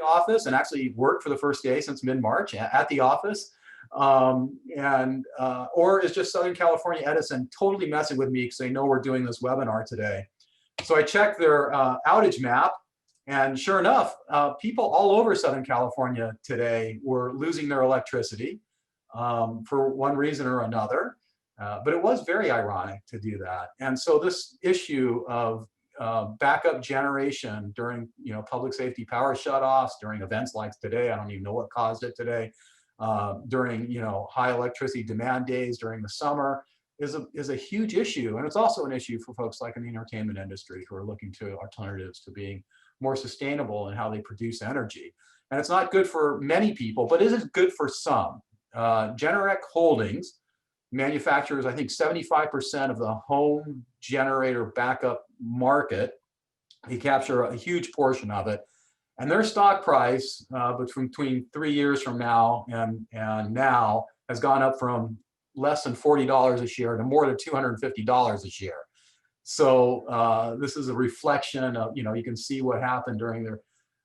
office and actually worked for the first day since mid-March at the office. Or is just Southern California Edison totally messing with me because they know we're doing this webinar today. So I checked their outage map, and sure enough, people all over Southern California today were losing their electricity for one reason or another. But it was very ironic to do that. And so this issue of backup generation during public safety power shutoffs, during events like today, I don't even know what caused it today, during high electricity demand days during the summer is a huge issue. And it's also an issue for folks like in the entertainment industry who are looking to alternatives to being more sustainable in how they produce energy. And it's not good for many people, but it is good for some. Generac Holdings manufactures, I think, 75% of the home generator backup market. They capture a huge portion of it. And their stock price between 3 years from now and now has gone up from less than $40 a share to more than $250 a share. So this is a reflection of, you can see what happened during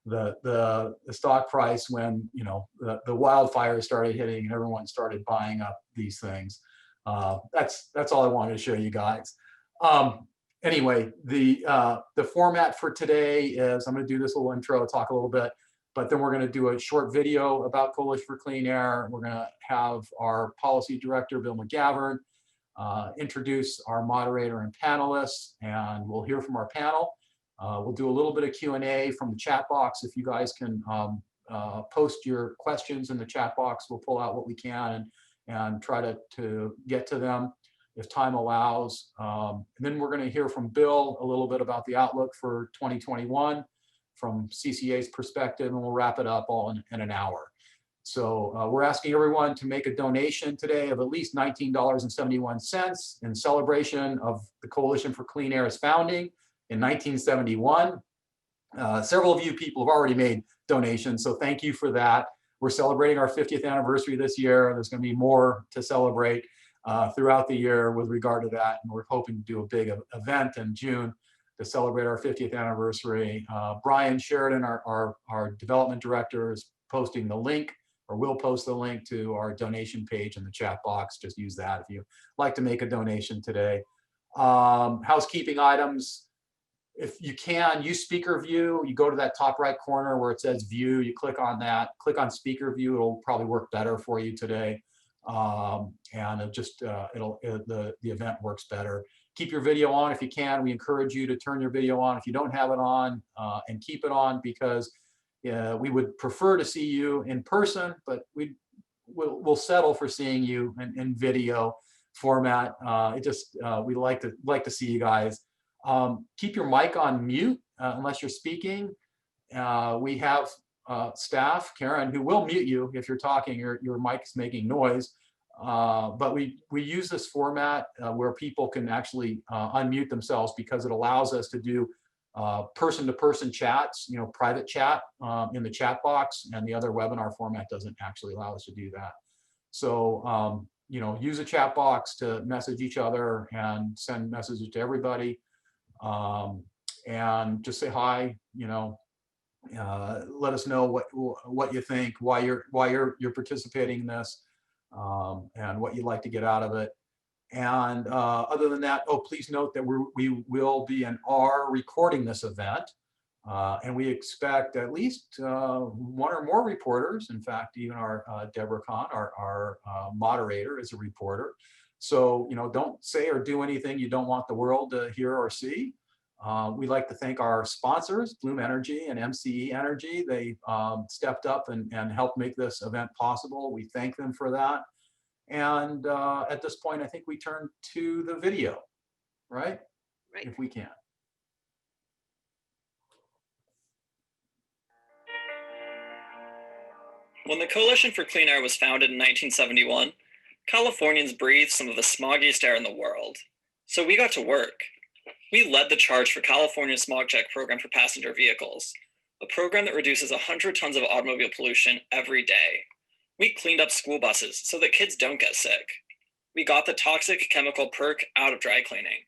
the stock price when, the wildfires started hitting and everyone started buying up these things. That's all I wanted to show you guys. Anyway, the format for today is I'm going to do this little intro, talk a little bit, but then we're going to do a short video about Coalition for Clean Air. We're going to have our policy director, Bill McGavern, introduce our moderator and panelists, and we'll hear from our panel. We'll do a little bit of Q&A from the chat box. If you guys can post your questions in the chat box, we'll pull out what we can and try to get to them if time allows. And then we're going to hear from Bill a little bit about the outlook for 2021 from CCA's perspective, and we'll wrap it up all in an hour. So we're asking everyone to make a donation today of at least $19.71 in celebration of the Coalition for Clean Air's founding in 1971. Several of you people have already made donations, so thank you for that. We're celebrating our 50th anniversary this year. There's going to be more to celebrate throughout the year with regard to that, and we're hoping to do a big event in June to celebrate our 50th anniversary. Brian Sheridan, our development director, is posting the link, or will post the link to our donation page in the chat box. Just use that if you'd like to make a donation today. Housekeeping items. If you can, use speaker view. You go to that top right corner where it says view, you click on that, click on speaker view. It'll probably work better for you today. And the event works better. Keep your video on if you can. We encourage you to turn your video on if you don't have it on, and keep it on, because we would prefer to see you in person, but we'll settle for seeing you in video format. We like to see you guys. Keep your mic on mute unless you're speaking. We have staff, Karen, who will mute you if you're talking, your mic's making noise. But we use this format where people can actually unmute themselves, because it allows us to do person-to-person chats, private chat in the chat box, and the other webinar format doesn't actually allow us to do that. So, use a chat box to message each other and send messages to everybody. And just say hi, let us know what you think, why you're participating in this, and what you'd like to get out of it. And other than that, please note that we will be and are recording this event, and we expect at least one or more reporters. In fact, even our Debra Kahn, our moderator, is a reporter. So don't say or do anything you don't want the world to hear or see. We'd like to thank our sponsors, Bloom Energy and MCE Energy. They stepped up and helped make this event possible. We thank them for that. And at this point, I think we turn to the video, right? Right. If we can. When the Coalition for Clean Air was founded in 1971, Californians breathed some of the smoggiest air in the world. So we got to work. We led the charge for California's smog check program for passenger vehicles, a program that reduces 100 tons of automobile pollution every day. We cleaned up school buses so that kids don't get sick. We got the toxic chemical perc out of dry cleaning.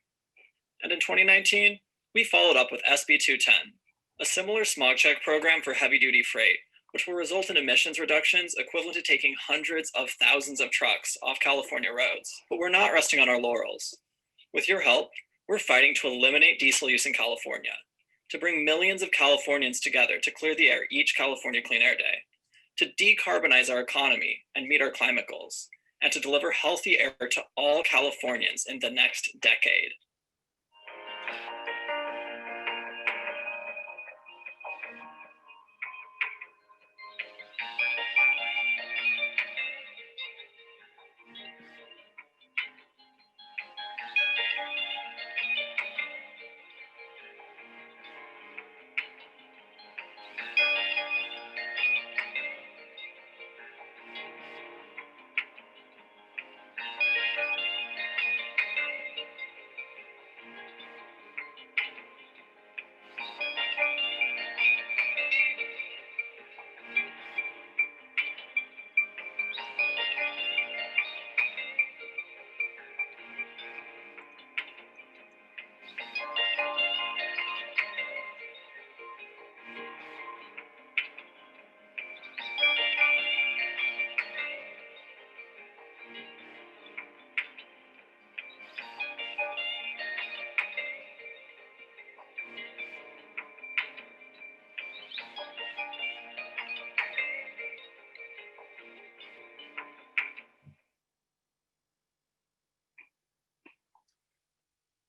And in 2019, we followed up with SB 210, a similar smog check program for heavy-duty freight, which will result in emissions reductions equivalent to taking hundreds of thousands of trucks off California roads. But we're not resting on our laurels. With your help, we're fighting to eliminate diesel use in California, to bring millions of Californians together to clear the air each California Clean Air Day, to decarbonize our economy and meet our climate goals, and to deliver healthy air to all Californians in the next decade.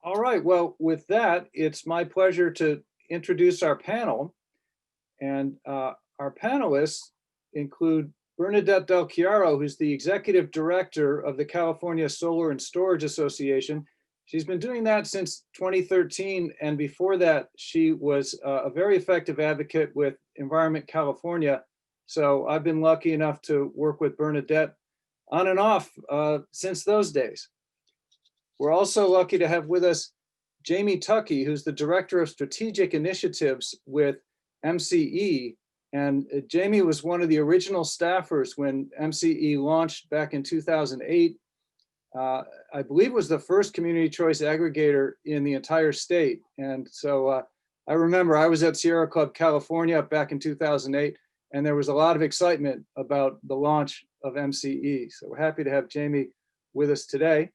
All right, well, with that, it's my pleasure to introduce our panel. And our panelists include Bernadette Del Chiaro, who's the Executive Director of the California Solar and Storage Association. She's been doing that since 2013, and before that, she was a very effective advocate with Environment California. So I've been lucky enough to work with Bernadette on and off since those days. We're also lucky to have with us Jamie Tuckey, who's the Director of Strategic Initiatives with MCE. And Jamie was one of the original staffers when MCE launched back in 2008. I believe was the first community choice aggregator in the entire state. And so I remember I was at Sierra Club, California back in 2008, and there was a lot of excitement about the launch of MCE. So we're happy to have Jamie with us today.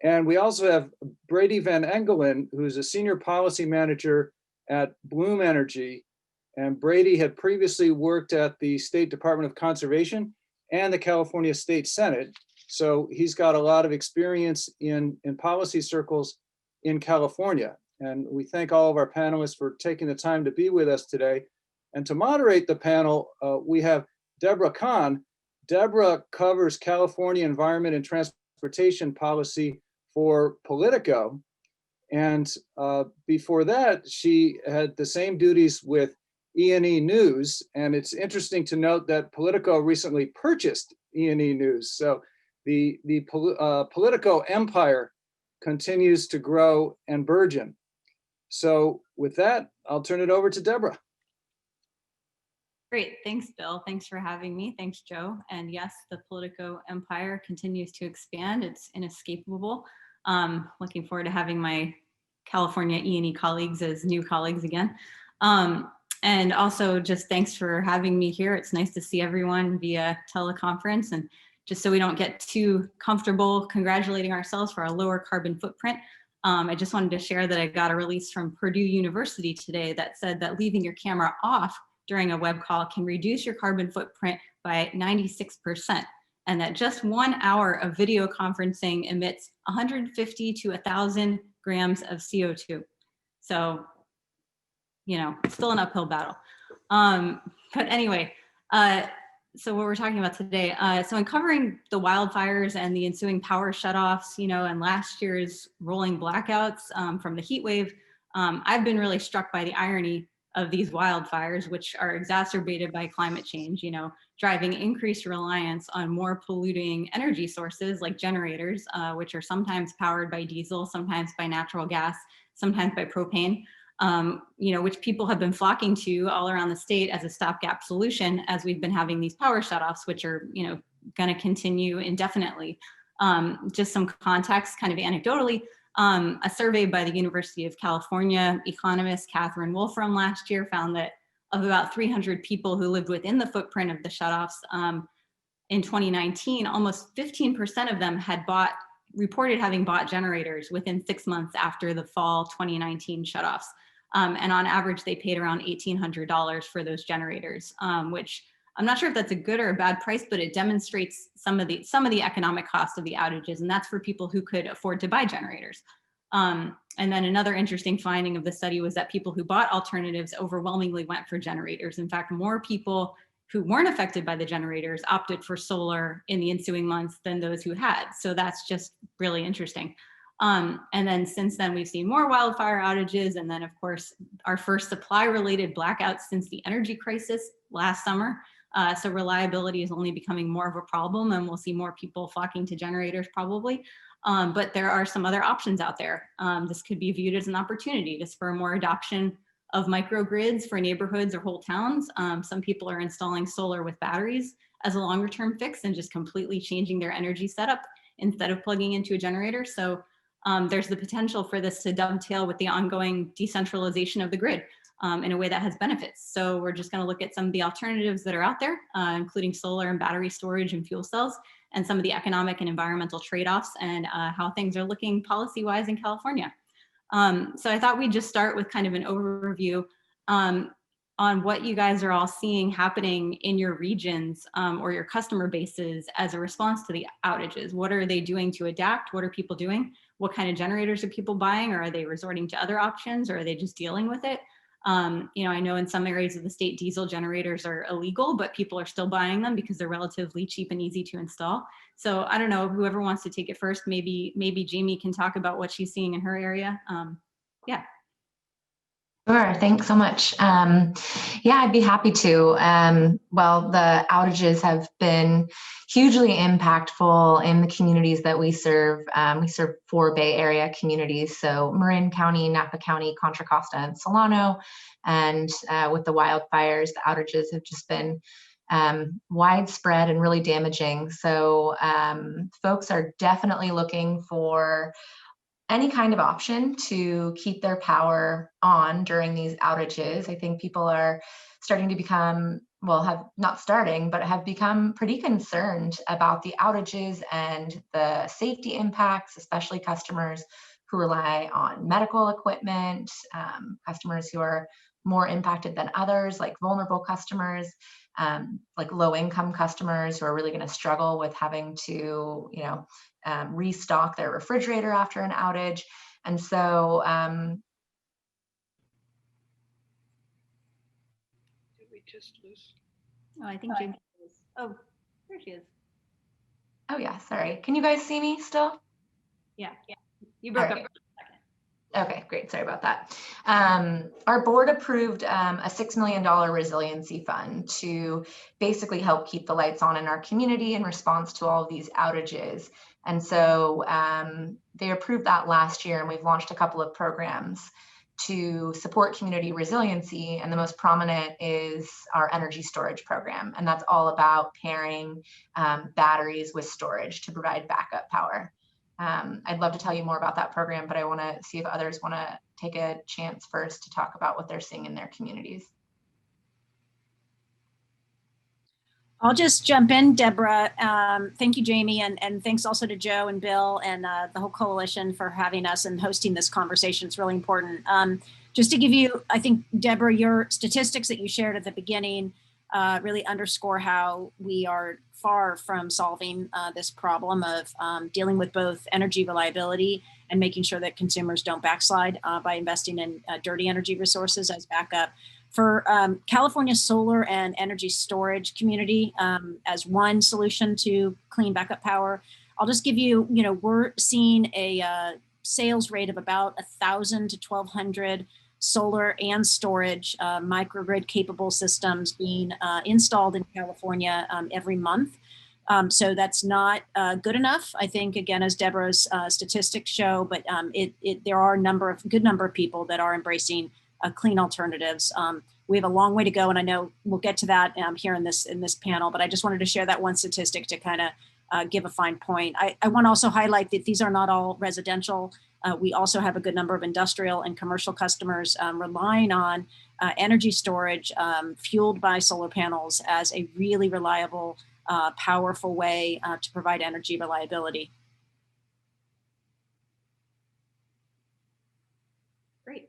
And we also have Brady Van Engelen, who's a senior policy manager at Bloom Energy. And Brady had previously worked at the State Department of Conservation and the California State Senate. So he's got a lot of experience in policy circles in California. And we thank all of our panelists for taking the time to be with us today. And to moderate the panel, we have Debra Kahn. Debra covers California environment and transportation policy for Politico. And before that, she had the same duties with E&E News. And it's interesting to note that Politico recently purchased E&E News. So the Politico empire continues to grow and burgeon. So with that, I'll turn it over to Debra. Great, thanks, Bill. Thanks for having me. Thanks, Joe. And yes, the Politico empire continues to expand. It's inescapable. Looking forward to having my California E&E colleagues as new colleagues again. And also just thanks for having me here. It's nice to see everyone via teleconference. And just so we don't get too comfortable congratulating ourselves for our lower carbon footprint, I just wanted to share that I got a release from Purdue University today that said that leaving your camera off during a web call can reduce your carbon footprint by 96%. And that just 1 hour of video conferencing emits 150 to 1,000 grams of CO2. So, you know, still an uphill battle. But anyway, so what we're talking about today, so in covering the wildfires and the ensuing power shutoffs, you know, and last year's rolling blackouts from the heat wave, I've been really struck by the irony of these wildfires, which are exacerbated by climate change, you know, driving increased reliance on more polluting energy sources like generators, which are sometimes powered by diesel, sometimes by natural gas, sometimes by propane, you know, which people have been flocking to all around the state as a stopgap solution as we've been having these power shutoffs, which are, you know, going to continue indefinitely. Just some context, kind of anecdotally, A survey by the University of California economist Catherine Wolfram last year found that of about 300 people who lived within the footprint of the shutoffs in 2019, almost 15% of them had reported having bought generators within 6 months after the fall 2019 shutoffs. And on average, they paid around $1,800 for those generators, which I'm not sure if that's a good or a bad price, but it demonstrates some of the economic cost of the outages, and that's for people who could afford to buy generators. And then another interesting finding of the study was that people who bought alternatives overwhelmingly went for generators. In fact, more people who weren't affected by the generators opted for solar in the ensuing months than those who had. So that's just really interesting. And then since then, we've seen more wildfire outages. And then, of course, our first supply-related blackouts since the energy crisis last summer. So reliability is only becoming more of a problem, and we'll see more people flocking to generators probably. But there are some other options out there. This could be viewed as an opportunity to spur more adoption of microgrids for neighborhoods or whole towns. Some people are installing solar with batteries as a longer term fix and just completely changing their energy setup instead of plugging into a generator. So there's the potential for this to dovetail with the ongoing decentralization of the grid in a way that has benefits. So we're just going to look at some of the alternatives that are out there, including solar and battery storage and fuel cells, and some of the economic and environmental trade-offs and how things are looking policy-wise in California. So I thought we'd just start with kind of an overview on what you guys are all seeing happening in your regions or your customer bases as a response to the outages. What are they doing to adapt? What are people doing? What kind of generators are people buying? Or are they resorting to other options, or are they just dealing with it? I know in some areas of the state, diesel generators are illegal, but people are still buying them because they're relatively cheap and easy to install. So I don't know, whoever wants to take it first, maybe Jamie can talk about what she's seeing in her area. Yeah. Sure, thanks so much. Yeah, I'd be happy to. Well, the outages have been hugely impactful in the communities that we serve. We serve 4 Bay Area communities, so Marin County, Napa County, Contra Costa, and Solano. And with the wildfires, the outages have just been widespread and really damaging. So folks are definitely looking for any kind of option to keep their power on during these outages. I think people are starting to become, well, have become pretty concerned about the outages and the safety impacts, especially customers who rely on medical equipment, customers who are more impacted than others, like vulnerable customers, like low-income customers who are really going to struggle with having to, restock their refrigerator after an outage. And so did we just lose? Oh, I think Jamie is. Oh, there she is. oh yeah, sorry, can you guys see me still? Yeah. You broke up. Okay, great. Sorry about that. Our board approved a $6 million resiliency fund to basically help keep the lights on in our community in response to all of these outages. And so they approved that last year, and we've launched a couple of programs to support community resiliency. And the most prominent is our energy storage program. And that's all about pairing batteries with storage to provide backup power. I'd love to tell you more about that program, but I want to see if others want to take a chance first to talk about what they're seeing in their communities. I'll just jump in, Debra. Thank you, Jamie, and thanks also to Joe and Bill and the whole coalition for having us and hosting this conversation. It's really important. Just to give you, I think, Debra, your statistics that you shared at the beginning really underscore how we are far from solving this problem of dealing with both energy reliability and making sure that consumers don't backslide by investing in dirty energy resources as backup. For California solar and energy storage community as one solution to clean backup power, I'll just give you, we're seeing a sales rate of about 1,000 to 1,200 solar and storage microgrid capable systems being installed in California every month. So that's not good enough, I think, again, as Debra's statistics show, but there are a good number of people that are embracing clean alternatives. We have a long way to go, and I know we'll get to that here in this panel, but I just wanted to share that one statistic to kind of give a fine point. I want to also highlight that these are not all residential We also have a good number of industrial and commercial customers relying on energy storage fueled by solar panels as a really reliable, powerful way to provide energy reliability. Great.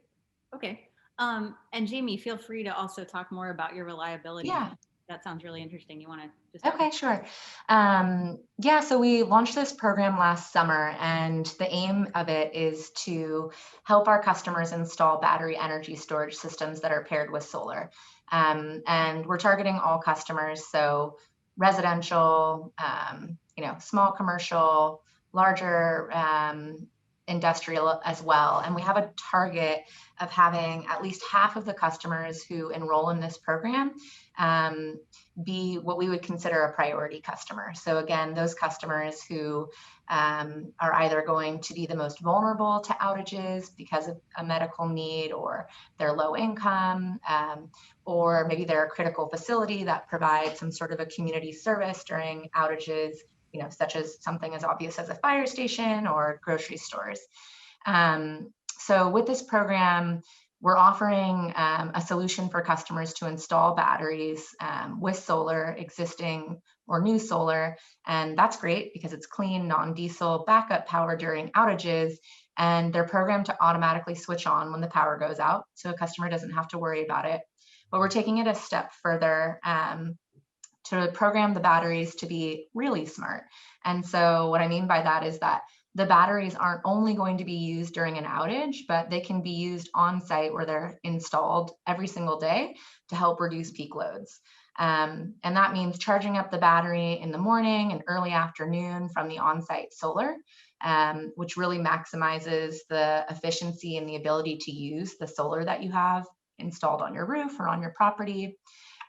Okay. And Jamie, feel free to also talk more about your reliability. Yeah. That sounds really interesting. You want to just Okay, sure. Yeah, so we launched this program last summer, and the aim of it is to help our customers install battery energy storage systems that are paired with solar. And we're targeting all customers, so residential, small commercial, larger industrial as well. And we have a target of having at least half of the customers who enroll in this program be what we would consider a priority customer. So again, those customers who are either going to be the most vulnerable to outages because of a medical need, or they're low income, or maybe they're a critical facility that provides some sort of a community service during outages, such as something as obvious as a fire station or grocery stores. So with this program, we're offering a solution for customers to install batteries with solar, existing or new solar. And that's great because it's clean, non-diesel backup power during outages. And they're programmed to automatically switch on when the power goes out, so a customer doesn't have to worry about it. But we're taking it a step further to program the batteries to be really smart. And so what I mean by that is that the batteries aren't only going to be used during an outage, but they can be used on site where they're installed every single day to help reduce peak loads. And that means charging up the battery in the morning and early afternoon from the on-site solar, which really maximizes the efficiency and the ability to use the solar that you have installed on your roof or on your property.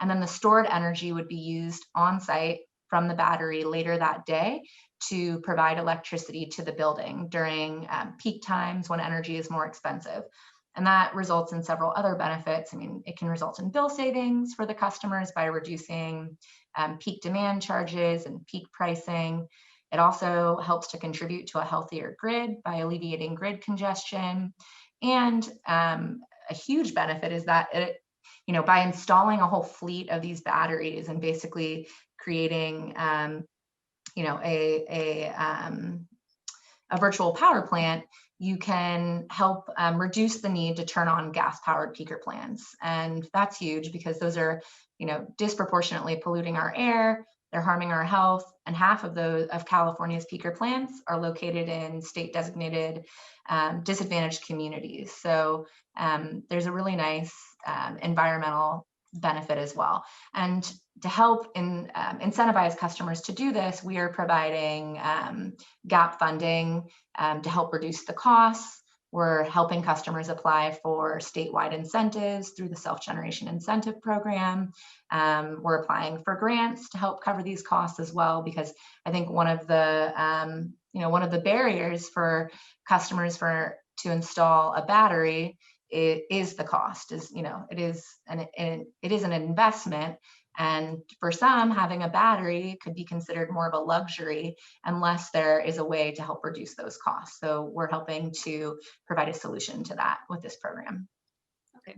And then the stored energy would be used on site from the battery later that day to provide electricity to the building during peak times when energy is more expensive. And that results in several other benefits. I mean, it can result in bill savings for the customers by reducing peak demand charges and peak pricing. It also helps to contribute to a healthier grid by alleviating grid congestion. And a huge benefit is that it, by installing a whole fleet of these batteries and basically creating a virtual power plant, you can help reduce the need to turn on gas-powered peaker plants. And that's huge because those are, disproportionately polluting our air, they're harming our health, and half of California's peaker plants are located in state-designated disadvantaged communities. So there's a really nice environmental benefit as well. And to help incentivize customers to do this, we are providing gap funding to help reduce the costs. We're helping customers apply for statewide incentives through the Self-Generation Incentive Program. We're applying for grants to help cover these costs as well, because I think one of the barriers for customers to install a battery is the cost. It is an investment, and for some, having a battery could be considered more of a luxury unless there is a way to help reduce those costs. So we're helping to provide a solution to that with this program. Okay.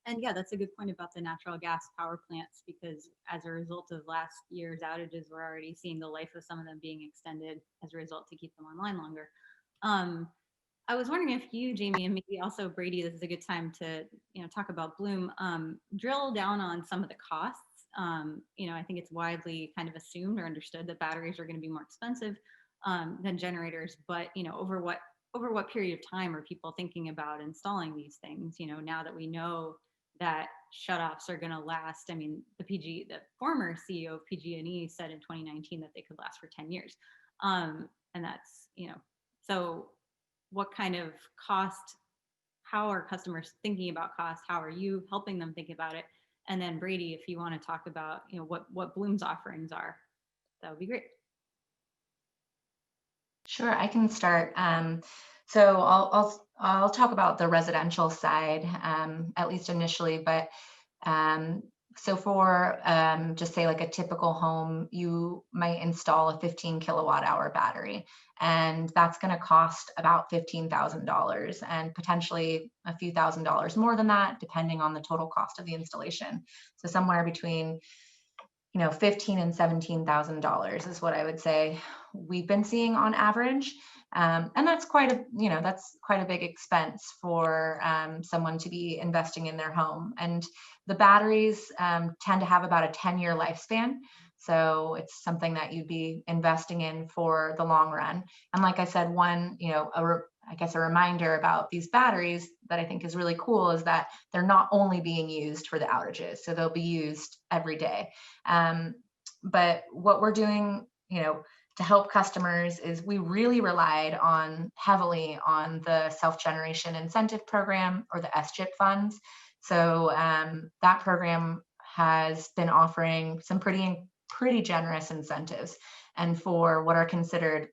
And yeah, that's a good point about the natural gas power plants, because as a result of last year's outages, we're already seeing the life of some of them being extended as a result to keep them online longer. I was wondering if you, Jamie, and maybe also Brady, this is a good time to talk about Bloom, drill down on some of the costs. I think it's widely kind of assumed or understood that batteries are going to be more expensive than generators, but over what period of time are people thinking about installing these things? Now that we know that shutoffs are going to last. I mean, the former CEO of PG&E said in 2019 that they could last for 10 years, and that's so. What kind of cost, how are customers thinking about cost? How are you helping them think about it? And then Brady, if you want to talk about, what Bloom's offerings are, that would be great. Sure, I can start. So I'll talk about the residential side, at least initially, but So for just say like a typical home, you might install a 15 kilowatt hour battery, and that's going to cost about $15,000 and potentially a few $1,000s more than that, depending on the total cost of the installation. So somewhere between $15,000 and $17,000 is what I would say we've been seeing on average. And that's quite a big expense for someone to be investing in their home. And the batteries tend to have about a 10-year lifespan. So it's something that you'd be investing in for the long run. And like I said, a reminder about these batteries that I think is really cool is that they're not only being used for the outages, so they'll be used every day. But what we're doing, to help customers is we really relied heavily on the self-generation incentive program, or the SGIP funds. So that program has been offering some pretty generous incentives. And for what are considered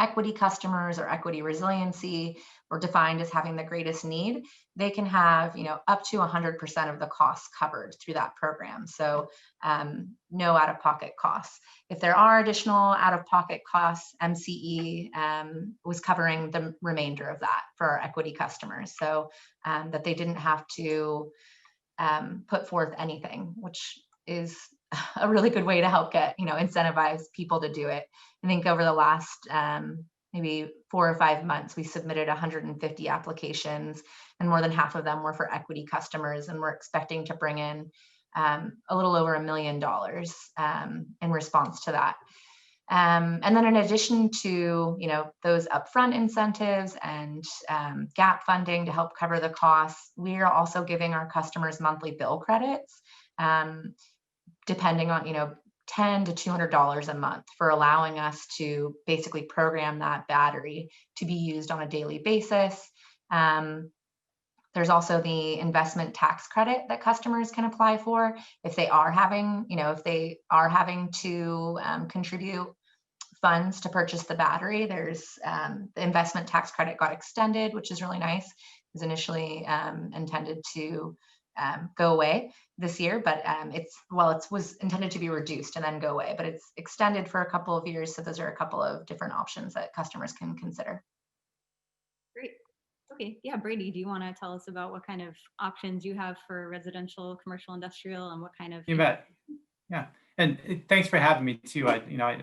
equity customers or equity resiliency, or defined as having the greatest need, they can have up to 100% of the costs covered through that program. So no out-of-pocket costs. If there are additional out-of-pocket costs, MCE was covering the remainder of that for our equity customers, so that they didn't have to put forth anything, which is a really good way to help incentivize people to do it. I think over the last maybe 4 or 5 months, we submitted 150 applications, and more than half of them were for equity customers, and we're expecting to bring in a little over $1 million in response to that. And then in addition to those upfront incentives and gap funding to help cover the costs, we are also giving our customers monthly bill credits, depending on $10 to $200 a month, for allowing us to basically program that battery to be used on a daily basis. There's also the investment tax credit that customers can apply for if they are having to contribute funds to purchase the battery. There's the investment tax credit got extended, which is really nice. It was initially intended to go away this year, but it was intended to be reduced and then go away, but it's extended for a couple of years. So those are a couple of different options that customers can consider. Great. Okay. Yeah, Brady, do you want to tell us about what kind of options you have for residential, commercial, industrial, and what kind of? You bet. Yeah. And thanks for having me too. I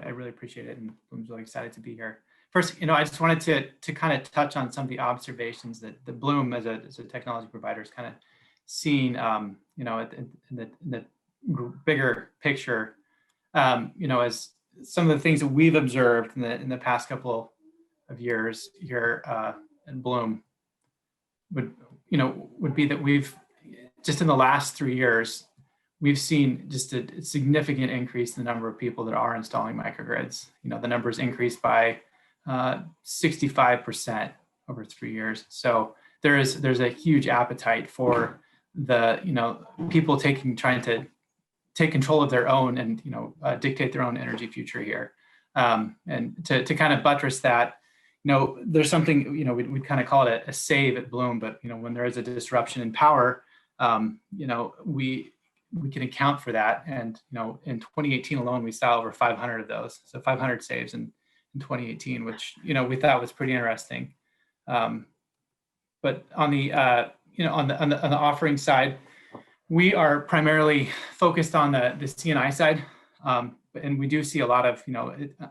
really appreciate it, and I'm really excited to be here. First, I just wanted to kind of touch on some of the observations that the Bloom as a technology provider is kind of seen, in the bigger picture, as some of the things that we've observed in the past couple of years here in Bloom would be that we've just in the last 3 years, we've seen just a significant increase in the number of people that are installing microgrids. The numbers increased by 65% over 3 years. So there's a huge appetite for people trying to take control of their own and dictate their own energy future here. And to kind of buttress that, there's something we kind of call it a save at Bloom, but when there is a disruption in power, we can account for that. And in 2018 alone, we saw over 500 of those, so 500 saves in 2018, which we thought was pretty interesting. But on the on the offering side, we are primarily focused on the C&I side, and we do see a lot of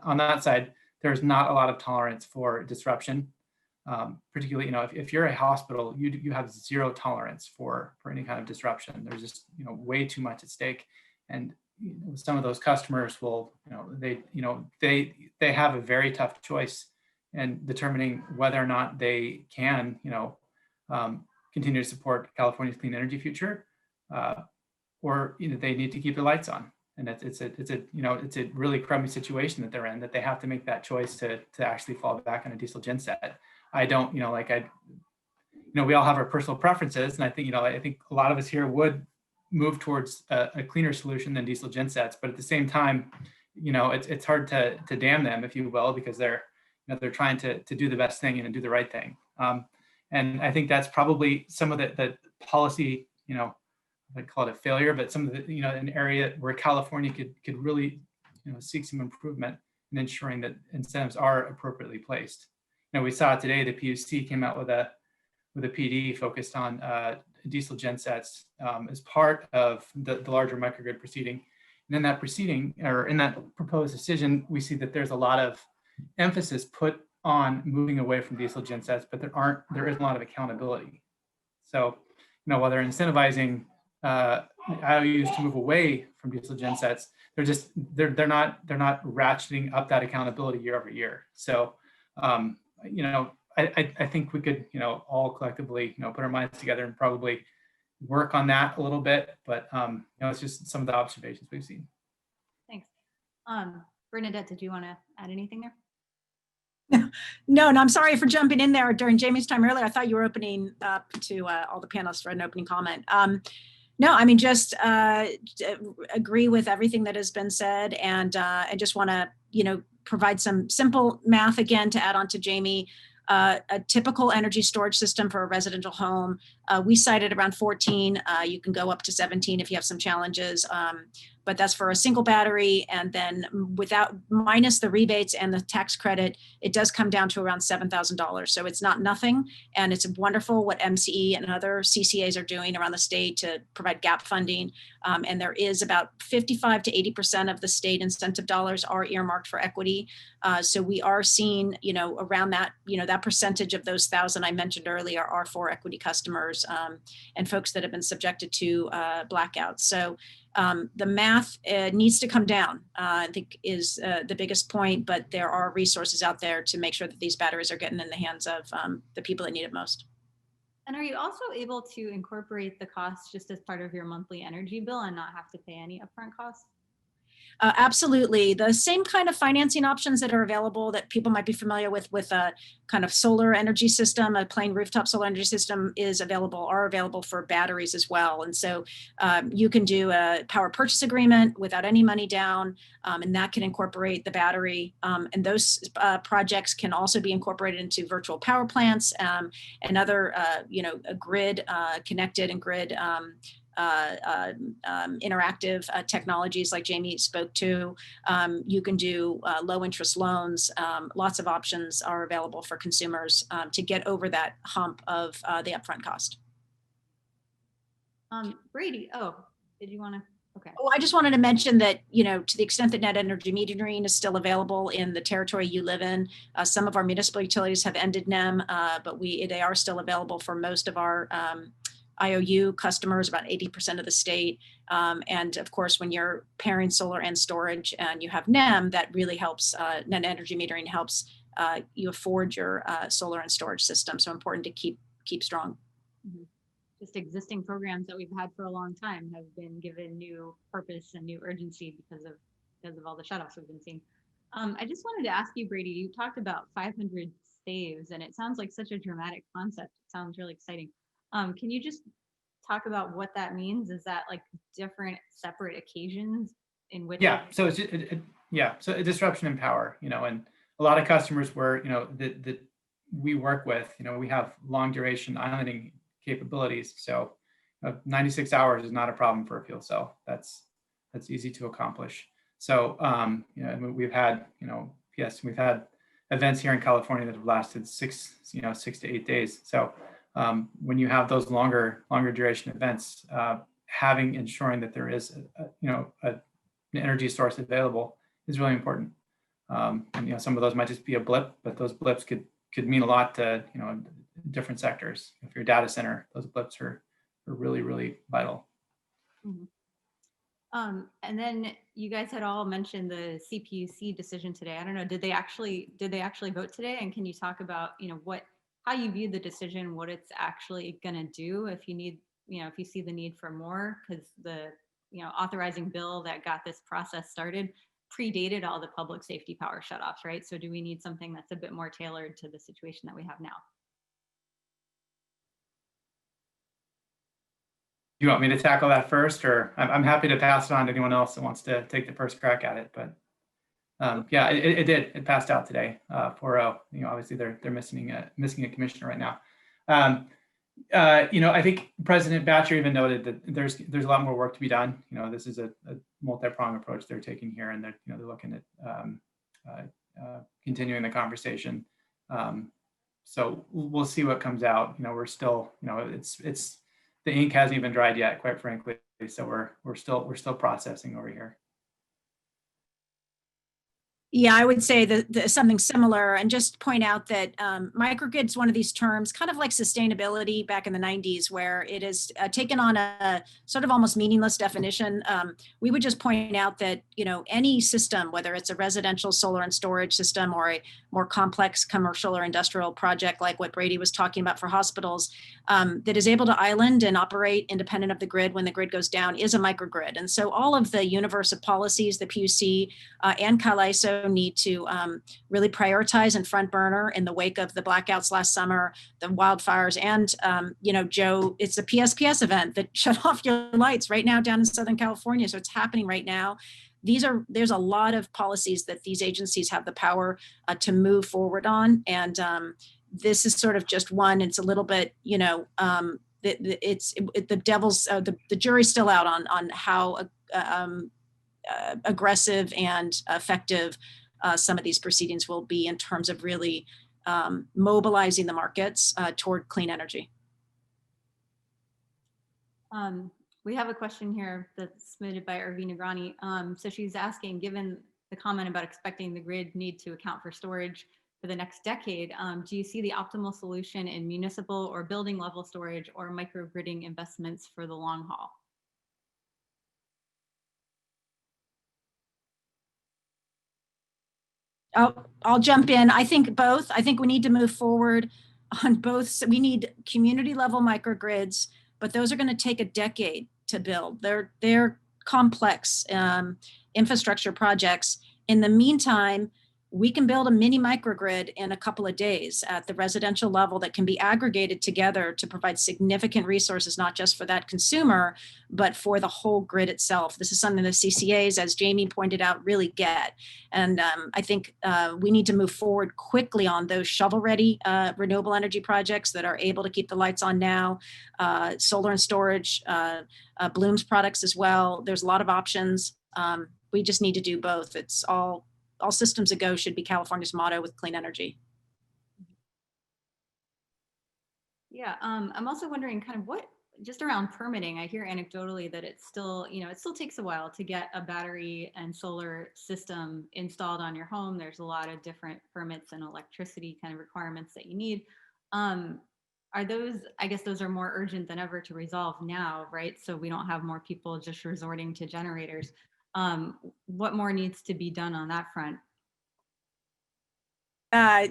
on that side. There's not a lot of tolerance for disruption, particularly if you're a hospital, you have zero tolerance for any kind of disruption. There's just way too much at stake, and some of those customers will they have a very tough choice in determining whether or not they can continue to support California's clean energy future, or they need to keep the lights on. And it's a really crummy situation that they're in, that they have to make that choice to actually fall back on a diesel genset. I don't, we all have our personal preferences, and I think a lot of us here would move towards a cleaner solution than diesel gensets. But at the same time, it's hard to damn them, if you will, because they're trying to do the best thing and do the right thing. And I think that's probably some of the policy, I call it a failure, but some of the, an area where California could really, seek some improvement in ensuring that incentives are appropriately placed. We saw today the PUC came out with a PD focused on diesel gensets as part of the larger microgrid proceeding. And in that proceeding, or in that proposed decision, we see that there's a lot of emphasis put on moving away from diesel gensets, but there isn't a lot of accountability. So, while they're incentivizing IOUs to move away from diesel gensets, they're not ratcheting up that accountability year over year. So, I think we could, all collectively, put our minds together and probably work on that a little bit. But it's just some of the observations we've seen. Thanks. Bernadette, did you want to add anything there? No, I'm sorry for jumping in there during Jamie's time earlier. I thought you were opening up to all the panelists for an opening comment. No, I mean, just agree with everything that has been said. And I just want to, provide some simple math again to add on to Jamie. A typical energy storage system for a residential home, we cited around 14. You can go up to 17 if you have some challenges. But that's for a single battery, and then minus the rebates and the tax credit, it does come down to around $7,000. So it's not nothing, and it's wonderful what MCE and other CCAs are doing around the state to provide gap funding. And there is about 55 to 80% of the state incentive dollars are earmarked for equity. So we are seeing, around that, that percentage of those 1,000 I mentioned earlier are for equity customers and folks that have been subjected to blackouts. So the math needs to come down, I think is the biggest point, but there are resources out there to make sure that these batteries are getting in the hands of the people that need it most. And are you also able to incorporate the costs just as part of your monthly energy bill and not have to pay any upfront costs? Absolutely. The same kind of financing options that are available that people might be familiar with a kind of solar energy system, a plain rooftop solar energy system are available for batteries as well. And so you can do a power purchase agreement without any money down, and that can incorporate the battery. And those projects can also be incorporated into virtual power plants and other, grid connected and grid interactive technologies like Jamie spoke to. You can do low interest loans. Lots of options are available for consumers to get over that hump of the upfront cost. Brady, did you want to? Okay. Oh, I just wanted to mention that, to the extent that net energy metering is still available in the territory you live in, some of our municipal utilities have ended NEM, but they are still available for most of our IOU customers, about 80% of the state. And of course, when you're pairing solar and storage and you have NEM, that really helps, net energy metering helps you afford your solar and storage system. So important to keep strong. Mm-hmm. Just existing programs that we've had for a long time have been given new purpose and new urgency because of all the shutoffs we've been seeing. I just wanted to ask you, Brady, you talked about 500 saves, and it sounds like such a dramatic concept. It sounds really exciting. Can you just talk about what that means? Is that like different separate occasions in which? Yeah, so so a disruption in power, and a lot of customers where, that we work with, we have long duration islanding capabilities. So 96 hours is not a problem for a fuel cell. That's easy to accomplish. So, we've had, we've had events here in California that have lasted 6 to 8 days. So when you have those longer duration events, ensuring that there is an energy source available is really important. And some of those might just be a blip, but those blips could mean a lot to different sectors. If you're a data center, those blips are really, really vital. Mm-hmm. And then you guys had all mentioned the CPUC decision today. I don't know, did they actually vote today? And can you talk about how you view the decision, what it's actually going to do if you need, if you see the need for more, because the, authorizing bill that got this process started predated all the public safety power shutoffs, right? So do we need something that's a bit more tailored to the situation that we have now? Do you want me to tackle that first, or I'm happy to pass it on to anyone else that wants to take the first crack at it, but yeah, it passed out today, 4-0. Obviously they're missing a commissioner right now. I think President Batcher even noted that there's a lot more work to be done. This is a multi-pronged approach they're taking here, and they're looking at continuing the conversation. So we'll see what comes out. We're still, it's the ink hasn't even dried yet, quite frankly. So we're still processing over here. Yeah, I would say that something similar, and just point out that microgrid is one of these terms, kind of like sustainability back in the 90s, where it is taken on a sort of almost meaningless definition. We would just point out that, any system, whether it's a residential solar and storage system or a more complex commercial or industrial project like what Brady was talking about for hospitals, that is able to island and operate independent of the grid when the grid goes down, is a microgrid. And so all of the universe of policies, the PUC and CAISO need to really prioritize and front burner in the wake of the blackouts last summer, the wildfires, and Joe, it's a PSPS event that shut off your lights right now down in Southern California. So it's happening right now. There's a lot of policies that these agencies have the power to move forward on. And this is sort of just one. It's a little bit, the jury's still out on how aggressive and effective some of these proceedings will be in terms of really mobilizing the markets toward clean energy. We have a question here that's submitted by Irvina Grani. So she's asking, given the comment about expecting the grid need to account for storage for the next decade, do you see the optimal solution in municipal or building level storage or microgridding investments for the long haul? I'll jump in. I think both. I think we need to move forward on both. So we need community level microgrids, but those are going to take a decade to build. They're complex infrastructure projects. In the meantime, we can build a mini microgrid in a couple of days at the residential level that can be aggregated together to provide significant resources, not just for that consumer, but for the whole grid itself. This is something the CCAs, as Jamie pointed out, really get. And I think we need to move forward quickly on those shovel-ready renewable energy projects that are able to keep the lights on now, solar and storage, Bloom's products as well. There's a lot of options. We just need to do both. It's all systems a go should be California's motto with clean energy. Yeah, I'm also wondering kind of just around permitting, I hear anecdotally that it's still, it still takes a while to get a battery and solar system installed on your home. There's a lot of different permits and electricity kind of requirements that you need. Are those, I guess those are more urgent than ever to resolve now, right? So we don't have more people just resorting to generators. What more needs to be done on that front?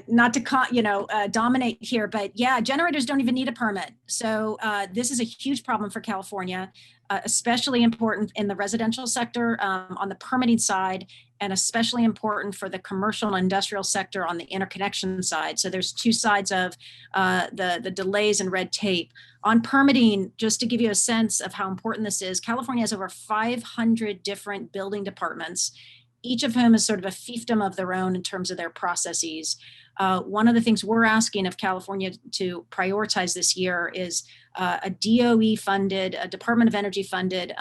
Not to dominate here, but yeah, generators don't even need a permit. So this is a huge problem for California, especially important in the residential sector on the permitting side, and especially important for the commercial and industrial sector on the interconnection side. So there's two sides of the delays and red tape. On permitting, just to give you a sense of how important this is, California has over 500 different building departments, each of whom is sort of a fiefdom of their own in terms of their processes. One of the things we're asking of California to prioritize this year is a DOE-funded, a Department of Energy-funded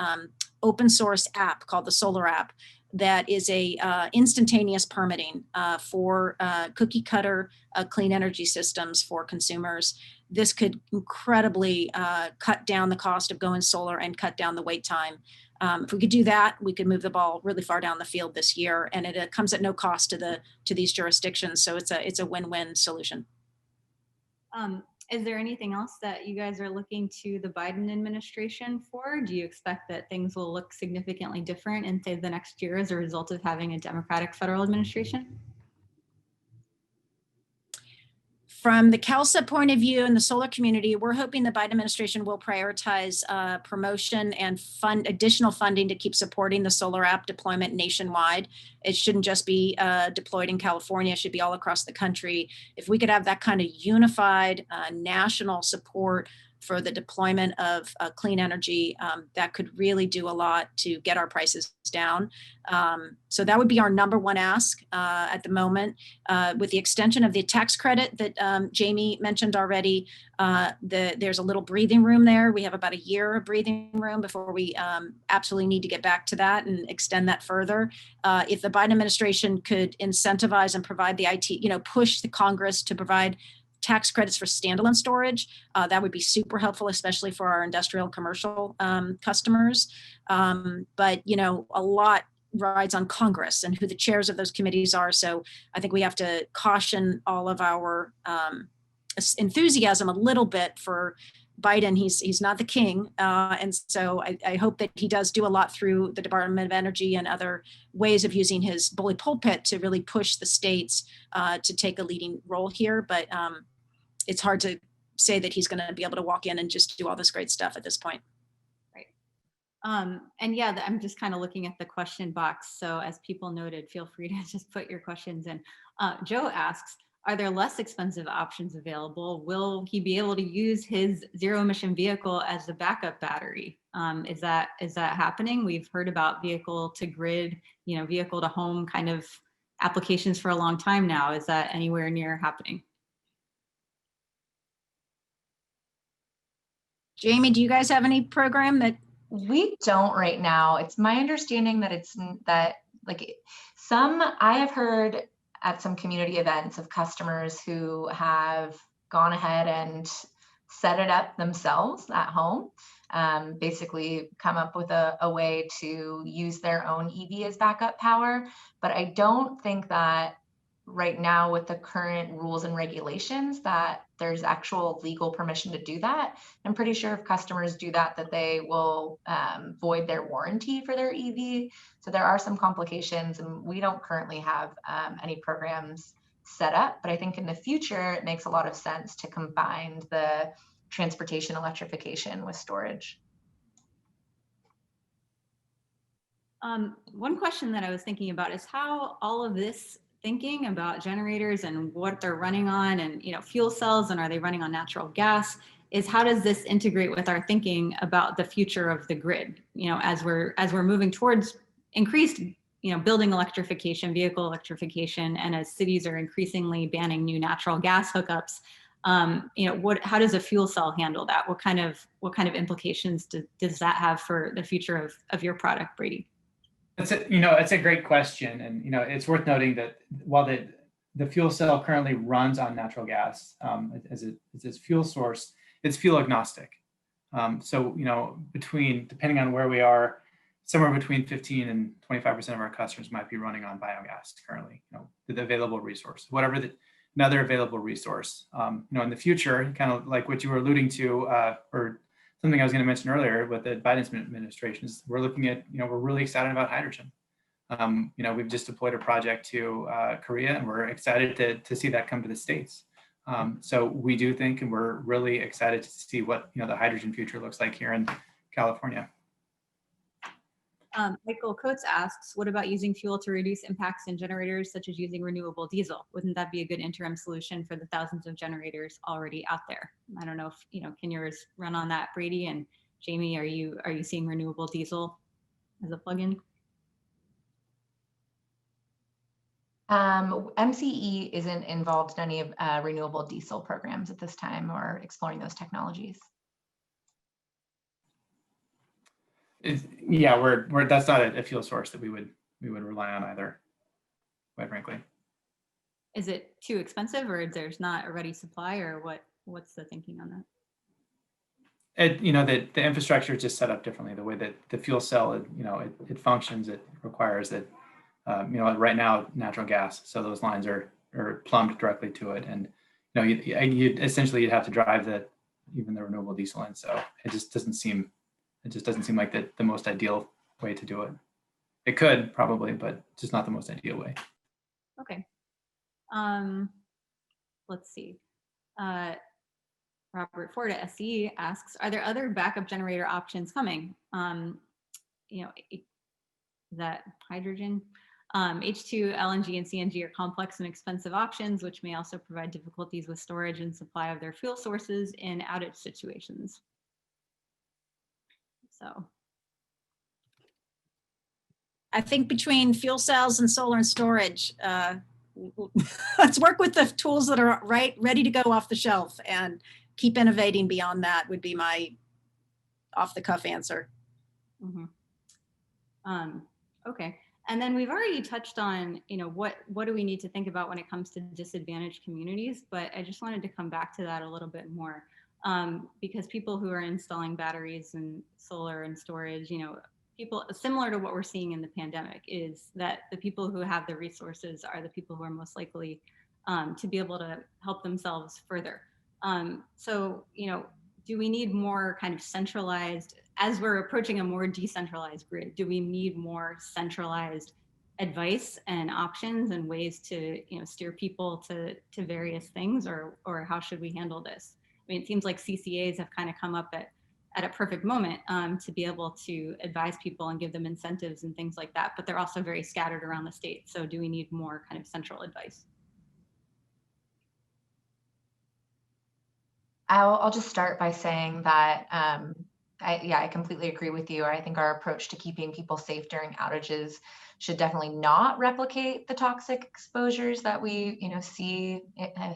open source app called the Solar App that is a instantaneous permitting for cookie cutter clean energy systems for consumers. This could incredibly cut down the cost of going solar and cut down the wait time. If we could do that, we could move the ball really far down the field this year, and it comes at no cost to these jurisdictions. So it's a win-win solution. Is there anything else that you guys are looking to the Biden administration for? Do you expect that things will look significantly different in, say, the next year as a result of having a Democratic federal administration? From the CALSA point of view and the solar community, we're hoping the Biden administration will prioritize promotion and additional funding to keep supporting the solar app deployment nationwide. It shouldn't just be deployed in California, it should be all across the country. If we could have that kind of unified national support for the deployment of clean energy that could really do a lot to get our prices down. So that would be our number one ask at the moment. With the extension of the tax credit that Jamie mentioned already, there's a little breathing room there. We have about a year of breathing room before we absolutely need to get back to that and extend that further. If the Biden administration could incentivize and provide the IT, push the Congress to provide tax credits for standalone storage, that would be super helpful, especially for our industrial commercial customers. But, a lot rides on Congress and who the chairs of those committees are. So I think we have to caution all of our enthusiasm a little bit for Biden. He's not the king. And so I hope that he does do a lot through the Department of Energy and other ways of using his bully pulpit to really push the states to take a leading role here. But it's hard to say that he's going to be able to walk in and just do all this great stuff at this point. Right. And yeah, I'm just kind of looking at the question box. So as people noted, feel free to just put your questions in. Joe asks, are there less expensive options available? Will he be able to use his zero emission vehicle as a backup battery? Is that happening? We've heard about vehicle to grid, vehicle to home kind of applications for a long time now. Is that anywhere near happening? Jamie, do you guys have any program that? We don't right now. It's my understanding that I have heard at some community events of customers who have gone ahead and set it up themselves at home, basically come up with a way to use their own EV as backup power. But I don't think that right now with the current rules and regulations that there's actual legal permission to do that. I'm pretty sure if customers do that they will void their warranty for their EV. So there are some complications, and we don't currently have any programs set up, but I think in the future, it makes a lot of sense to combine the transportation electrification with storage. One question that I was thinking about is how all of this thinking about generators and what they're running on and fuel cells, and are they running on natural gas, is how does this integrate with our thinking about the future of the grid, as we're moving towards increased building electrification, vehicle electrification, and as cities are increasingly banning new natural gas hookups, how does a fuel cell handle that? What kind of implications does that have for the future of your product, Brady? It's a great question, and it's worth noting that while the fuel cell currently runs on natural gas as its fuel source, it's fuel agnostic. So depending on where we are, somewhere between 15 and 25% of our customers might be running on biogas currently. The available resource, another available resource. In the future, kind of like what you were alluding to, or something I was going to mention earlier with the Biden administration, is we're looking at, we're really excited about hydrogen. We've just deployed a project to Korea, and we're excited to see that come to the States. So we do think, and we're really excited to see what the hydrogen future looks like here in California. Michael Coates asks, what about using fuel to reduce impacts in generators, such as using renewable diesel? Wouldn't that be a good interim solution for the thousands of generators already out there? I don't know if, can yours run on that, Brady? And Jamie, are you seeing renewable diesel as a plugin? MCE isn't involved in any of renewable diesel programs at this time or exploring those technologies. That's not a fuel source that we would rely on either, quite frankly. Is it too expensive, or there's not a ready supply, or what's the thinking on that? The infrastructure is just set up differently. The way that the fuel cell, it functions, it requires that, right now, natural gas. So those lines are plumbed directly to it, and you'd have to drive even the renewable diesel in. So it just doesn't seem like the most ideal way to do it. It could probably, but just not the most ideal way. Okay. Let's see. Robert Ford at SCE asks, are there other backup generator options coming? That hydrogen? H2, LNG, and CNG are complex and expensive options, which may also provide difficulties with storage and supply of their fuel sources in outage situations. So I think between fuel cells and solar and storage, let's work with the tools that are ready to go off the shelf and keep innovating beyond that would be my off the cuff answer. Okay. And then we've already touched on, what do we need to think about when it comes to disadvantaged communities, but I just wanted to come back to that a little bit more, because people who are installing batteries and solar and storage, people similar to what we're seeing in the pandemic is that the people who have the resources are the people who are most likely to be able to help themselves further. So, do we need more kind of centralized, as we're approaching a more decentralized grid, do we need more centralized advice and options and ways to, steer people to various things, or how should we handle this? I mean, it seems like CCAs have kind of come up at a perfect moment to be able to advise people and give them incentives and things like that, but they're also very scattered around the state. So do we need more kind of central advice? I'll just start by saying that I completely agree with you. I think our approach to keeping people safe during outages should definitely not replicate the toxic exposures that we see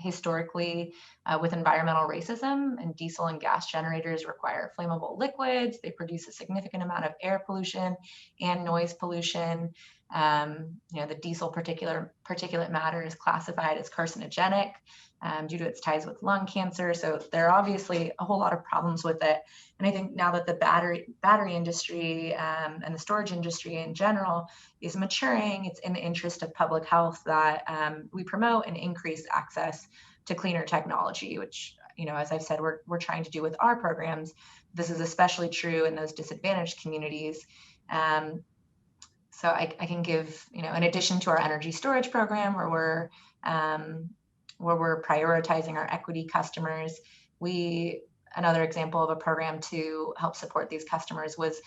historically with environmental racism. And diesel and gas generators require flammable liquids. They produce a significant amount of air pollution and noise pollution. The diesel particulate matter is classified as carcinogenic due to its ties with lung cancer. So there are obviously a whole lot of problems with it. And I think now that the battery industry and the storage industry in general is maturing, it's in the interest of public health that we promote and increase access to cleaner technology, which, as I've said, we're trying to do with our programs. This is especially true in those disadvantaged communities. So I can give, in addition to our energy storage program where we're prioritizing our equity customers, another example of a program to help support these customers was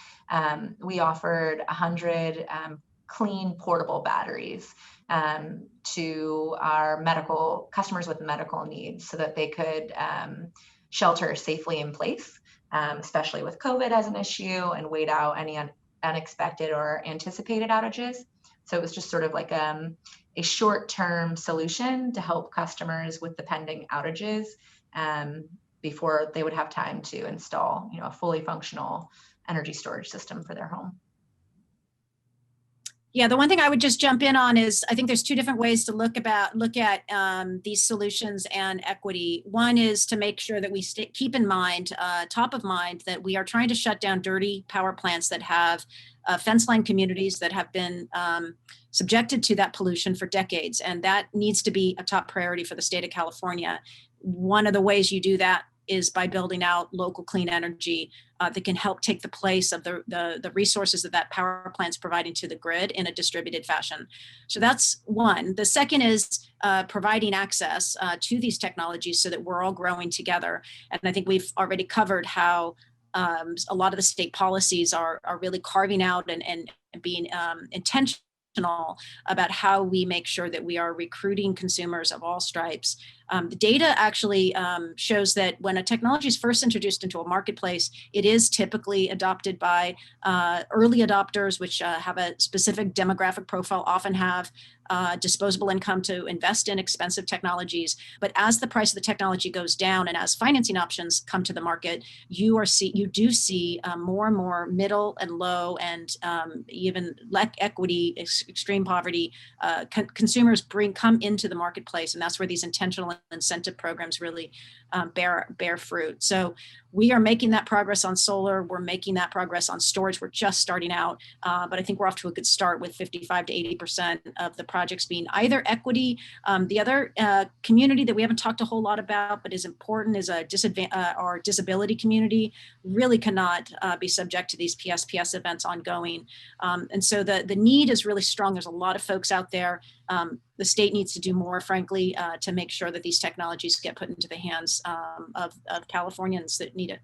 we offered 100 clean portable batteries to our medical customers with medical needs so that they could shelter safely in place, especially with COVID as an issue, and wait out any unexpected or anticipated outages. So it was just sort of like a short-term solution to help customers with the pending outages before they would have time to install, a fully functional energy storage system for their home. Yeah, the one thing I would just jump in on is I think there's two different ways to look at these solutions and equity. One is to make sure that we keep in mind, top of mind, that we are trying to shut down dirty power plants that have fence line communities that have been subjected to that pollution for decades. And that needs to be a top priority for the state of California. One of the ways you do that is by building out local clean energy that can help take the place of the resources that power plant's providing to the grid in a distributed fashion. So that's one. The second is providing access to these technologies so that we're all growing together. And I think we've already covered how a lot of the state policies are really carving out and being intentional about how we make sure that we are recruiting consumers of all stripes. The data actually shows that when a technology is first introduced into a marketplace, it is typically adopted by early adopters, which have a specific demographic profile, often have disposable income to invest in expensive technologies. But as the price of the technology goes down and as financing options come to the market, you do see more and more middle and low and even lack equity, extreme poverty consumers come into the marketplace, and that's where these intentional incentive programs really bear fruit. So we are making that progress on solar. We're making that progress on storage. We're just starting out, but I think we're off to a good start with 55 to 80% of the projects being either equity. The other community that we haven't talked a whole lot about, but is important, is our disability community. Really cannot be subject to these PSPS events ongoing. And so the need is really strong. There's a lot of folks out there. The state needs to do more, frankly, to make sure that these technologies get put into the hands of Californians that need it.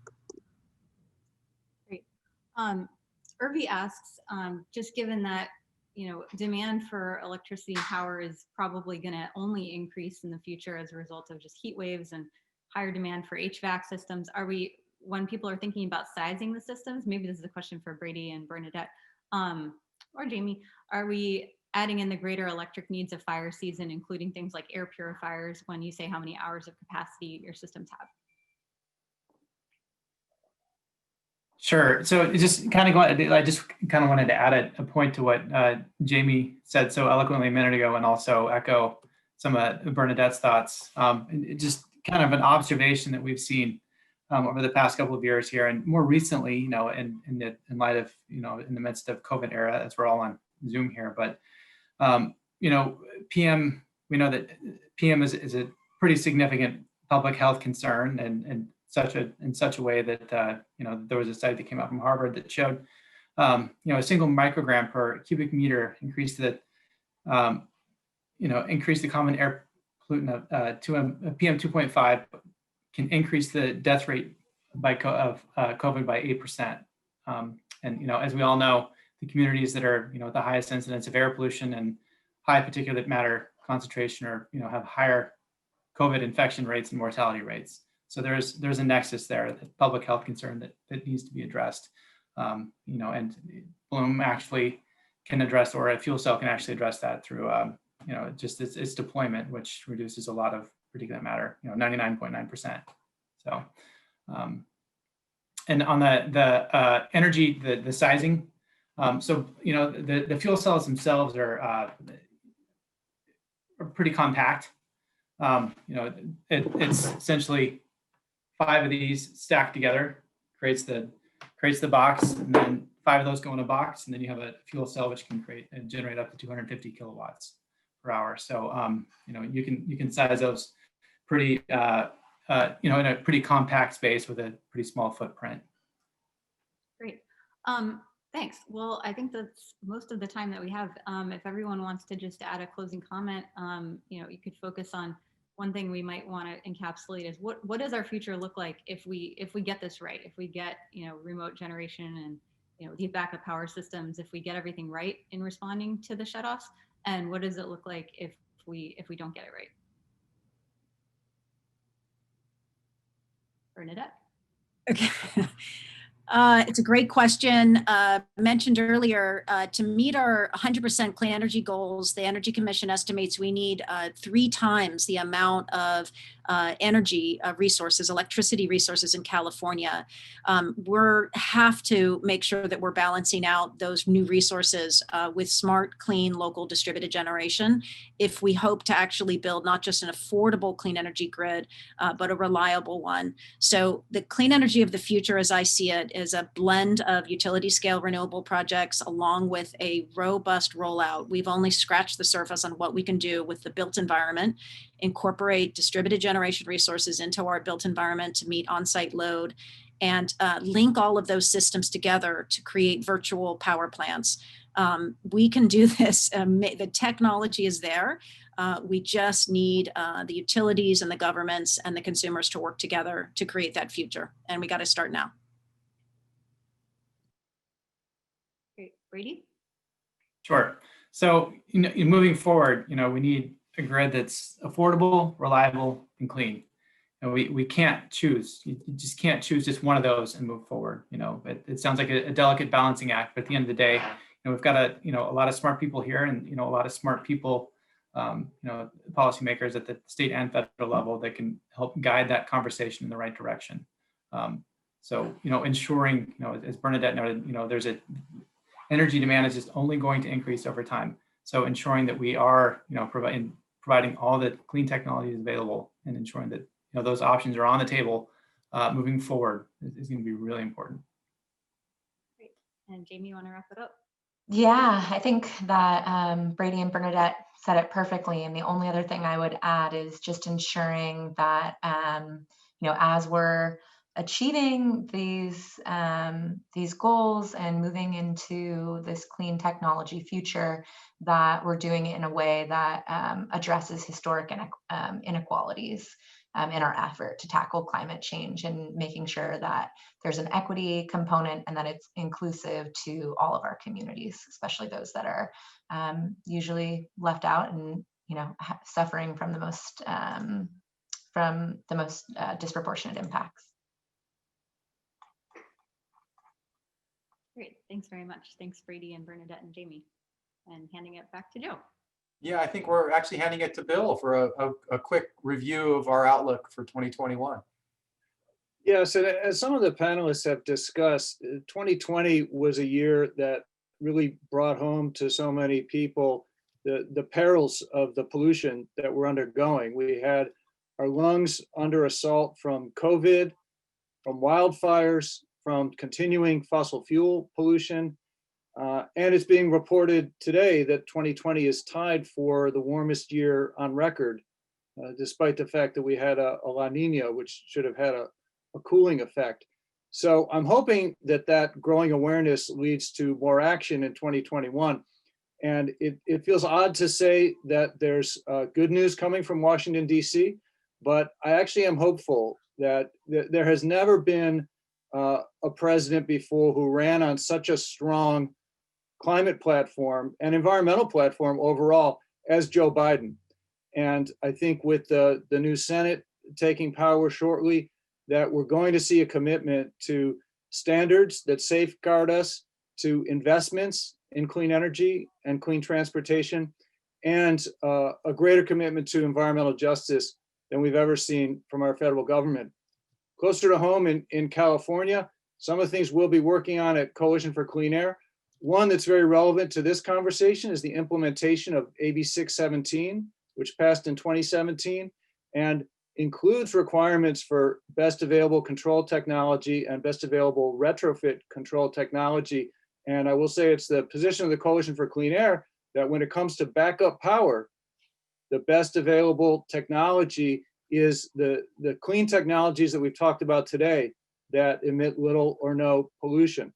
Great. Irvi asks, just given that demand for electricity and power is probably going to only increase in the future as a result of just heat waves and higher demand for HVAC systems. When people are thinking about sizing the systems, maybe this is a question for Brady and Bernadette, or Jamie, are we adding in the greater electric needs of fire season, including things like air purifiers, when you say how many hours of capacity your systems have? Sure. So I just kind of wanted to add a point to what Jamie said so eloquently a minute ago, and also echo some of Bernadette's thoughts. Just kind of an observation that we've seen over the past couple of years here, and more recently, in light of, in the midst of COVID era, as we're all on Zoom here. But PM, we know that PM is a pretty significant public health concern, and in such a way that there was a study that came out from Harvard that showed a single microgram per cubic meter increased the common air pollutant to a PM 2.5 can increase the death rate of COVID by 8%. And as we all know, the communities that are the highest incidence of air pollution and high particulate matter concentration are have higher COVID infection rates and mortality rates. So there's a nexus there, the public health concern that needs to be addressed. And Bloom actually can address, or a fuel cell can actually address that through just its deployment, which reduces a lot of particulate matter, 99.9%. So, and on the energy, the sizing, so the fuel cells themselves are pretty compact. It's essentially 5 of these stacked together creates the box, and then 5 of those go in a box, and then you have a fuel cell which can create and generate up to 250 kilowatts per hour. So you can size those pretty in a pretty compact space with a pretty small footprint. Great. Thanks. Well, I think that's most of the time that we have. If everyone wants to just add a closing comment, you could focus on one thing we might want to encapsulate is what does our future look like if we get this right, if we get remote generation and these backup power systems, if we get everything right in responding to the shutoffs, and what does it look like if we don't get it right? Bernadette? Okay. It's a great question. Mentioned earlier, to meet our 100% clean energy goals, the Energy Commission estimates we need 3 times the amount of energy resources, electricity resources in California. We have to make sure that we're balancing out those new resources with smart, clean, local distributed generation if we hope to actually build not just an affordable clean energy grid, but a reliable one. So the clean energy of the future, as I see it, is a blend of utility scale renewable projects along with a robust rollout. We've only scratched the surface on what we can do with the built environment, incorporate distributed generation resources into our built environment to meet on-site load, and link all of those systems together to create virtual power plants. We can do this. The technology is there. We just need the utilities and the governments and the consumers to work together to create that future. And we got to start now. Great. Brady? Sure. So moving forward, we need a grid that's affordable, reliable, and clean. And we can't choose. You just can't choose just one of those and move forward. It sounds like a delicate balancing act, but at the end of the day, we've got a lot of smart people here, and a lot of smart people, policymakers at the state and federal level that can help guide that conversation in the right direction. So ensuring, as Bernadette noted, there's energy demand is just only going to increase over time. So ensuring that we are, providing all the clean technologies available and ensuring that those options are on the table moving forward is going to be really important. Great. And Jamie, you want to wrap it up? Yeah, I think that Brady and Bernadette said it perfectly. And the only other thing I would add is just ensuring that, as we're achieving these goals and moving into this clean technology future, that we're doing it in a way that addresses historic inequalities. in our effort to tackle climate change, and making sure that there's an equity component and that it's inclusive to all of our communities, especially those that are usually left out and suffering from the most disproportionate impacts. Great, thanks very much. Thanks, Brady and Bernadette and Jamie. And handing it back to Joe. Yeah, I think we're actually handing it to Bill for a quick review of our outlook for 2021. Yeah, so as some of the panelists have discussed, 2020 was a year that really brought home to so many people the perils of the pollution that we're undergoing. We had our lungs under assault from COVID, from wildfires, from continuing fossil fuel pollution. And it's being reported today that 2020 is tied for the warmest year on record, despite the fact that we had a La Nina, which should have had a cooling effect. So I'm hoping that that growing awareness leads to more action in 2021. And it feels odd to say that there's good news coming from Washington, D.C., but I actually am hopeful that there has never been a president before who ran on such a strong climate platform and environmental platform overall as Joe Biden. And I think with the new Senate taking power shortly, that we're going to see a commitment to standards that safeguard us, to investments in clean energy and clean transportation, and a greater commitment to environmental justice than we've ever seen from our federal government. Closer to home in California, some of the things we'll be working on at Coalition for Clean Air. One that's very relevant to this conversation is the implementation of AB 617, which passed in 2017, and includes requirements for best available control technology and best available retrofit control technology. And I will say it's the position of the Coalition for Clean Air that when it comes to backup power, the best available technology is the clean technologies that we've talked about today that emit little or no pollution.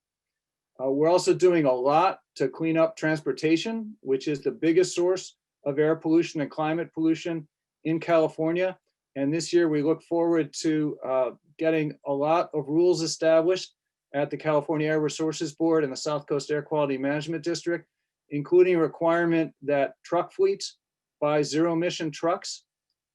We're also doing a lot to clean up transportation, which is the biggest source of air pollution and climate pollution in California. And this year we look forward to getting a lot of rules established at the California Air Resources Board and the South Coast Air Quality Management District, including a requirement that truck fleets buy zero-emission trucks,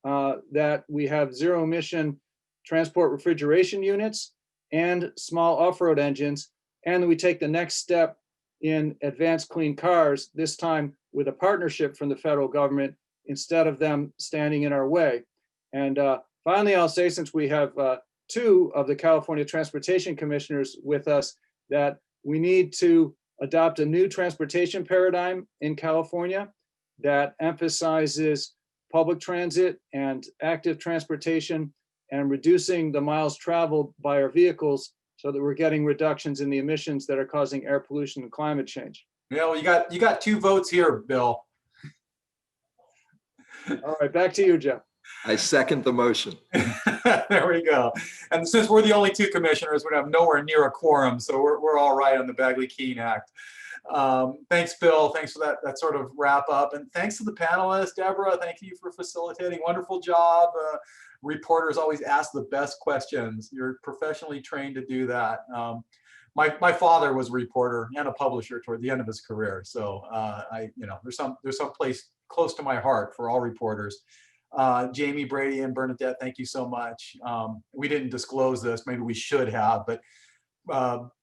that we have zero-emission transport refrigeration units and small off-road engines, and that we take the next step in advanced clean cars, this time with a partnership from the federal government instead of them standing in our way. And finally, I'll say, since we have two of the California Transportation Commissioners with us, that we need to adopt a new transportation paradigm in California that emphasizes public transit and active transportation and reducing the miles traveled by our vehicles so that we're getting reductions in the emissions that are causing air pollution and climate change. Yeah, well, you got 2 votes here, Bill. All right, back to you, Jeff. I second the motion. There we go. And since we're the only 2 commissioners, we have nowhere near a quorum, so we're all right on the Bagley-Keene Act. Thanks, Bill. Thanks for that sort of wrap up. And thanks to the panelists. Debra, thank you for facilitating. Wonderful job. Reporters always ask the best questions. You're professionally trained to do that. My father was a reporter and a publisher toward the end of his career. So there's some place close to my heart for all reporters. Jamie, Brady, and Bernadette, thank you so much. We didn't disclose this, maybe we should have, but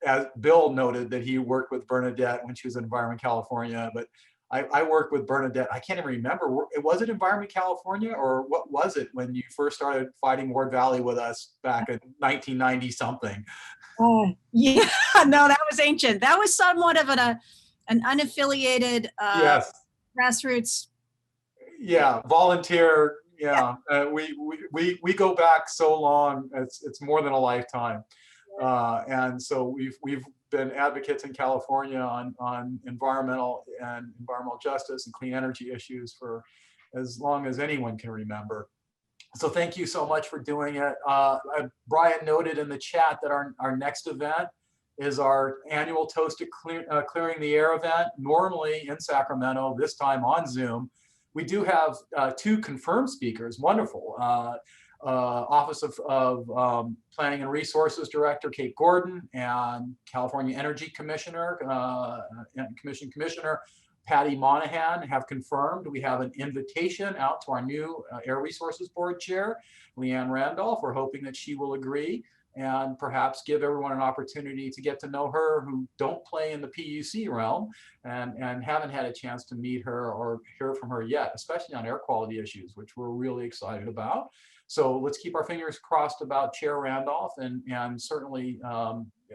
as Bill noted that he worked with Bernadette when she was in Environment California, but I worked with Bernadette, I can't even remember, was it Environment California or what was it when you first started fighting Ward Valley with us back in 1990 something? Yeah, no, that was ancient. That was somewhat of an unaffiliated Yes. Grassroots. Yeah, volunteer. Yeah, we go back so long. It's more than a lifetime, and so we've been advocates in California on environmental justice and clean energy issues for as long as anyone can remember. So thank you so much for doing it. Brian noted in the chat that our next event is our annual Toast to Clearing the Air event, normally in Sacramento, this time on Zoom. We do have 2 confirmed speakers, wonderful. Office of Planning and Resources Director Kate Gordon, and California Energy Commissioner, Commissioner Patty Monahan have confirmed we have an invitation out to our new Air Resources Board Chair, Leanne Randolph. We're hoping that she will agree and perhaps give everyone an opportunity to get to know her who don't play in the PUC realm and haven't had a chance to meet her or hear from her yet, especially on air quality issues, which we're really excited about. So let's keep our fingers crossed about Chair Randolph, and certainly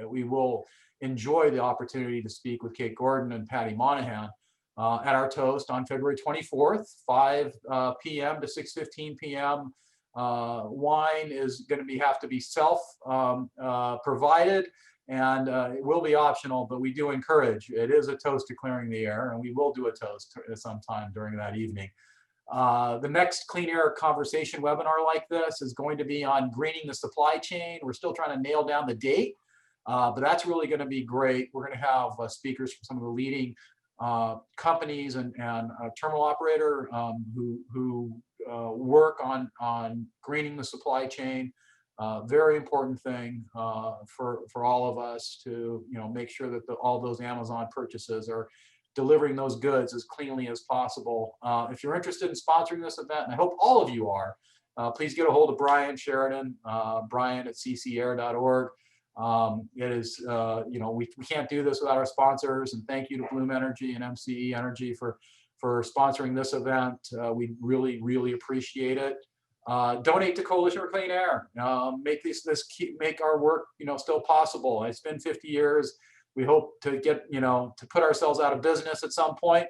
we will enjoy the opportunity to speak with Kate Gordon and Patty Monahan at our toast on February 24th, 5 p.m. to 6:15 p.m. Wine is going to have to be self provided, and it will be optional, but we do encourage. It is a toast to clearing the air, and we will do a toast sometime during that evening. The next Clean Air Conversation webinar like this is going to be on greening the supply chain. We're still trying to nail down the date, but that's really going to be great. We're going to have speakers from some of the leading companies and terminal operator who work on greening the supply chain. Very important thing for all of us to make sure that all those Amazon purchases are delivering those goods as cleanly as possible. If you're interested in sponsoring this event, and I hope all of you are, please get a hold of Brian Sheridan, Brian at ccair.org. It is, we can't do this without our sponsors, and thank you to Bloom Energy and MCE Energy for sponsoring this event. We really, really appreciate it. Donate to Coalition for Clean Air. Make our work, still possible. It's been 50 years. We hope to get, to put ourselves out of business at some point.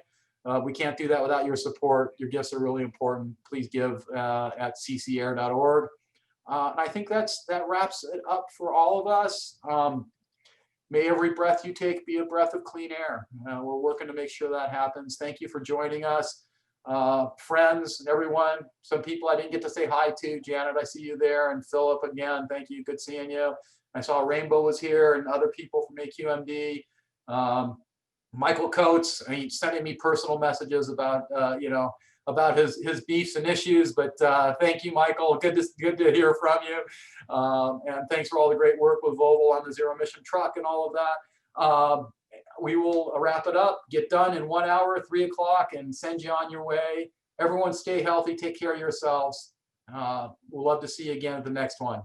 We can't do that without your support. Your gifts are really important. Please give at ccair.org. And I think that wraps it up for all of us. May every breath you take be a breath of clean air. We're working to make sure that happens. Thank you for joining us. Friends, everyone, some people I didn't get to say hi to. Janet, I see you there. And Philip, again, thank you. Good seeing you. I saw Rainbow was here and other people from AQMD. Michael Coates, he's sending me personal messages about, about his beefs and issues, but thank you, Michael. Good to hear from you. And thanks for all the great work with Vogel on the zero emission truck and all of that. We will wrap it up, get done in 1 hour, 3 o'clock, and send you on your way. Everyone stay healthy, take care of yourselves. We'll love to see you again at the next one.